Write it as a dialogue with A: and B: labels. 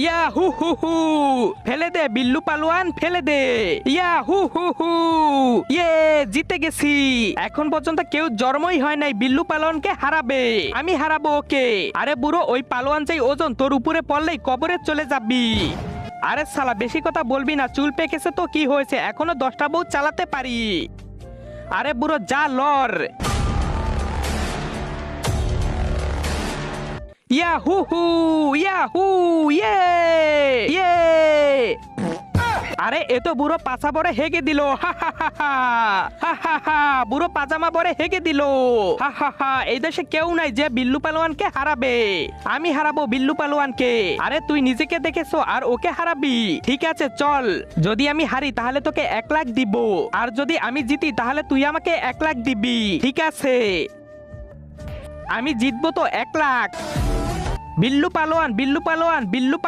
A: ইয়া হু হু হু, ফেলে দে বিল্লু পালোয়ান, ফেলে দে। ইয়া হু হু হু, ইয়ে জিতে গেছি। এখন পর্যন্ত কেউ জন্মই হয় নাই বিল্লু পালোয়ানকে হারাবে। আমি হারাবো ওকে। আরে বুড়ো, ওই পালোয়ান চাই ওজন তোর উপরে পড়লেই কবরে চলে যাবি। আরে শালা বেশি কথা বলবি না, চুল পেকেছে তো কি হয়েছে, এখনো 10টা বউ চালাতে পারি। আরে বুড়ো যা লর। ইয়াহু হু, ইয়াহু, ইয়ে ইয়ে। আরে এ তো বুড়ো পাছা বড়ে হেগে দিল। হা হা হা হা, হা হা হা, বুড়ো পাজামা বড়ে হেগে দিল। হা হা হা, এই দেশে কেউ নাই যে বিল্লু পালোয়ানকে হারাবে। আমি হারাবো বিল্লু পালোয়ানকে। আরে তুই নিজেকে দেখেছো আর ওকে হারাবি? ঠিক আছে চল, যদি আমি হারি তাহলে তোকে 1 লাখ দিব, আর যদি আমি জিতি তাহলে তুই আমাকে 1 লাখ দিবি। ঠিক আছে, আমি জিতবো তো 1 লাখ। বিল্লু পালোয়ান, বিল্লু পালোয়ান, বিল্লু পালোয়ান।